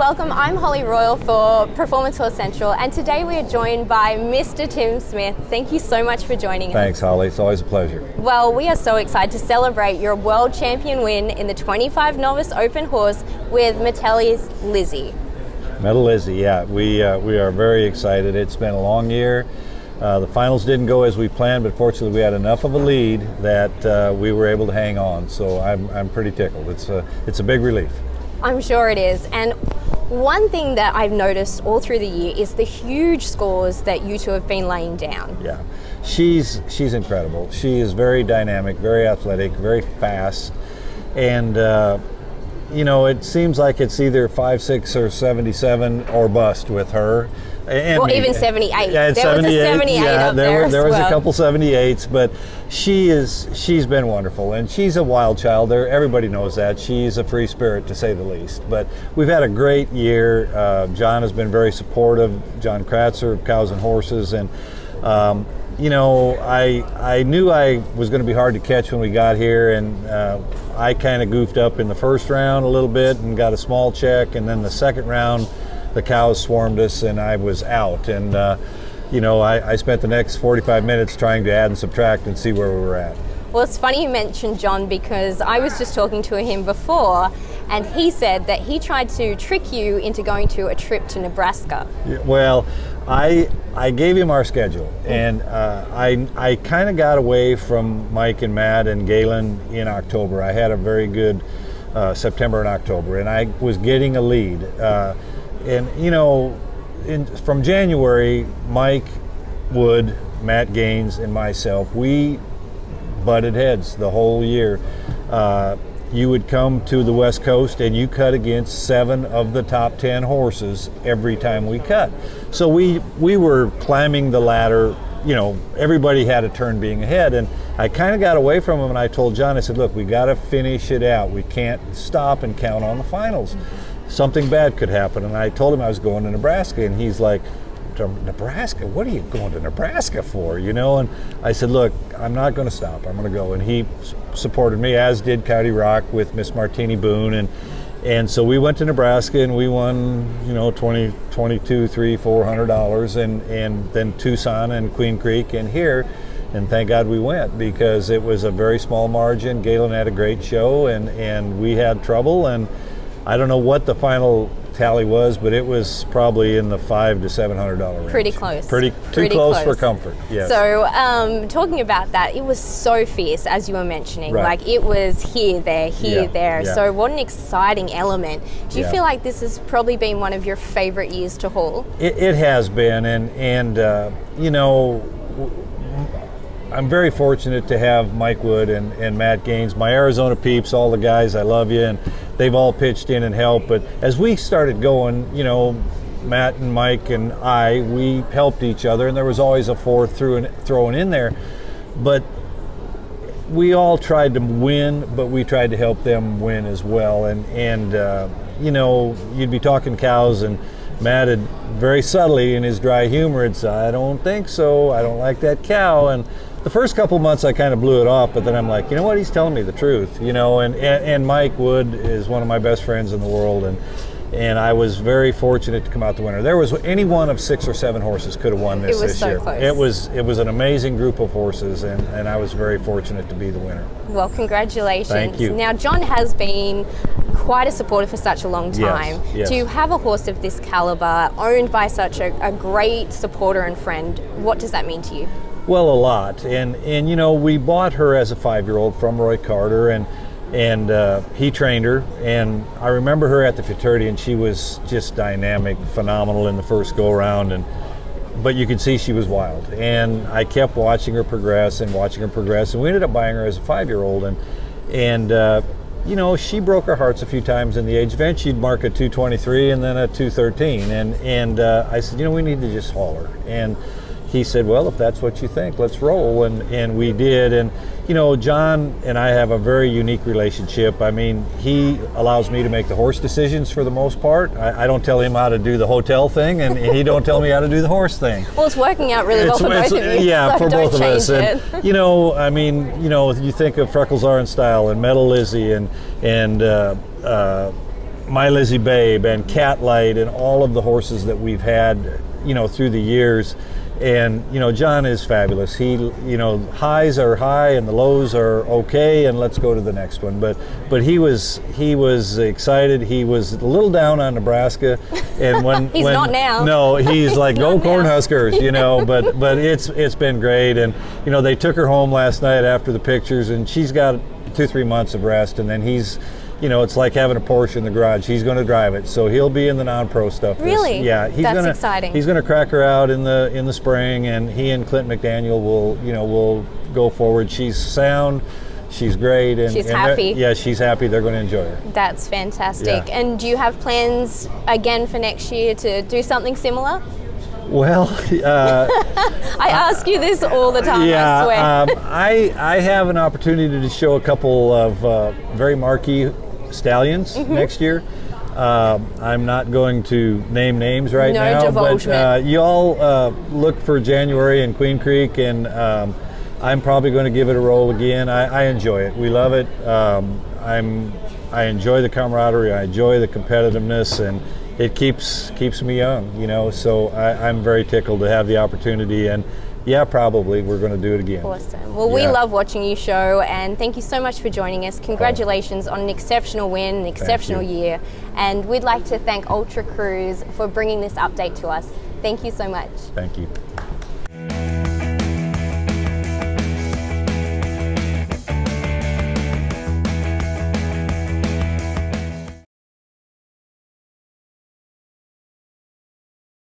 welcome. I'm Holly Royal for Performance Horse Central, and today we are joined by Mr. Tim Smith. Thank you so much for joining us. Thanks, Holly. It's always a pleasure. Well, we are so excited to celebrate your world champion win in the 25 Novice Open Horse with Metallizzie. Metallizzie, yeah. We are very excited. It's been a long year. The finals didn't go as we planned, but fortunately we had enough of a lead that we were able to hang on. So I'm pretty tickled. It's a big relief. I'm sure it is. And one thing that I've noticed all through the year is the huge scores that you two have been laying down. Yeah, she's incredible. She is very dynamic, very athletic, very fast, and it seems like it's either 5'6" or 77 or bust with her. Or even 78. Yeah, there was a 78 up there there as was well. a couple 78s, but she's been wonderful, and she's a wild child. Everybody knows that. She's a free spirit, to say the least. But we've had a great year. John has been very supportive. John Kratzer of Cows and Horses, and I knew I was going to be hard to catch when we got here, and I kind of goofed up in the first round a little bit and got a small check, and then the second round the cows swarmed us and I was out, and I spent the next 45 minutes trying to add and subtract and see where we were at. Well, it's funny you mentioned John, because I was just talking to him before, and he said that he tried to trick you into going to a trip to Nebraska. Yeah, well, I gave him our schedule, and I kind of got away from Mike and Matt and Galen in October. I had a very good September and October, and I was getting a lead. From January, Mike Wood, Matt Gaines, and myself, we butted heads the whole year. You would come to the West Coast and you cut against 7 of the top 10 horses every time we cut. So we were climbing the ladder. Everybody had a turn being ahead, and I kind of got away from him, and I told John, I said, look, we got to finish it out. We can't stop and count on the finals. Something bad could happen. And I told him I was going to Nebraska, and he's like, Nebraska? What are you going to Nebraska for? And I said, look, I'm not going to stop. I'm going to go. And he supported me, as did County Rock with Miss Martini Boone. And so we went to Nebraska, and we won, $22, $300, $400, and then Tucson and Queen Creek and here. And thank God we went, because it was a very small margin. Galen had a great show, and we had trouble. And I don't know what the final tally was, but it was probably in the $500 to $700 range. Pretty close. Pretty close for comfort. Yes. So, talking about that, it was so fierce, as you were mentioning. Right. Like, it was here, there. Yeah. So, what an exciing element. Do you Yeah. feel like this has probably been one of your favorite years to haul? It has been, and I'm very fortunate to have Mike Wood and Matt Gaines, my Arizona peeps, all the guys, I love you, and they've all pitched in and helped. But as we started going, Matt and Mike and we helped each other, and there was always a fourth thrown in there. But we all tried to win, but we tried to help them win as well. And you'd be talking cows, and Matt had very subtly in his dry humor had said, I don't think so, I don't like that cow. And the first couple months I kind of blew it off, but then I'm like, you know what, he's telling me the truth, and Mike Wood is one of my best friends in the world, and I was very fortunate to come out the winner. There was any one of 6 or 7 horses could have won this year. It was so close. It was an amazing group of horses, and I was very fortunate to be the winner. Well, congratulations. Thank you. Now, John has been quite a supporter for such a long time. Yes. To have a horse of this caliber owned by such a great supporter and friend, what does that mean to you? Well, a lot, and we bought her as a 5-year-old from Roy Carter, and he trained her, and I remember her at the futurity, and she was just dynamic, phenomenal in the first go-around, but you could see she was wild, and I kept watching her progress, and we ended up buying her as a 5-year-old, and she broke our hearts a few times in the age event. She'd mark a 223 and then a 213, and I said, we need to just haul her, and he said, well, if that's what you think, let's roll, and we did. And John and I have a very unique relationship. I mean, he allows me to make the horse decisions for the most part. I don't tell him how to do the hotel thing, and he don't tell me how to do the horse thing. Well, it's working out really well for both of you. Yeah, so for both of us. And, you think of Freckles Are in Style and Metallizzie and Metallizzie Babe and Catlight and all of the horses that we've had, through the years. And John is fabulous. He, highs are high and the lows are okay, and let's go to the next one. But he was excited. He was a little down on Nebraska, and when he's not now. No, he's like go Cornhuskers, But it's been great, and they took her home last night after the pictures, and she's got 2-3 months of rest, and then he's. It's like having a Porsche in the garage. He's going to drive it, so he'll be in the non-pro stuff. Really? Yeah, That's exciting. He's going to crack her out in the spring, and he and Clint McDaniel will go forward. She's sound, she's great, and she's happy. Yeah, she's happy. They're going to enjoy her. That's fantastic. Yeah. And do you have plans again for next year to do something similar? Well, I ask you this all the time, yeah, I swear. I have an opportunity to show a couple of very marquee stallions next year. I'm not going to name names right now, divulgement. But you all look for January in Queen Creek, and I'm probably going to give it a roll again. I enjoy it. We love it. I enjoy the camaraderie. I enjoy the competitiveness, and it keeps me young, so I'm very tickled to have the opportunity, and yeah, probably we're going to do it again. Awesome. Well, we love watching you show, and thank you so much for joining us. Congratulations on an exceptional win, an exceptional year, and we'd like to thank Ultra Cruise for bringing this update to us. Thank you so much. Thank you.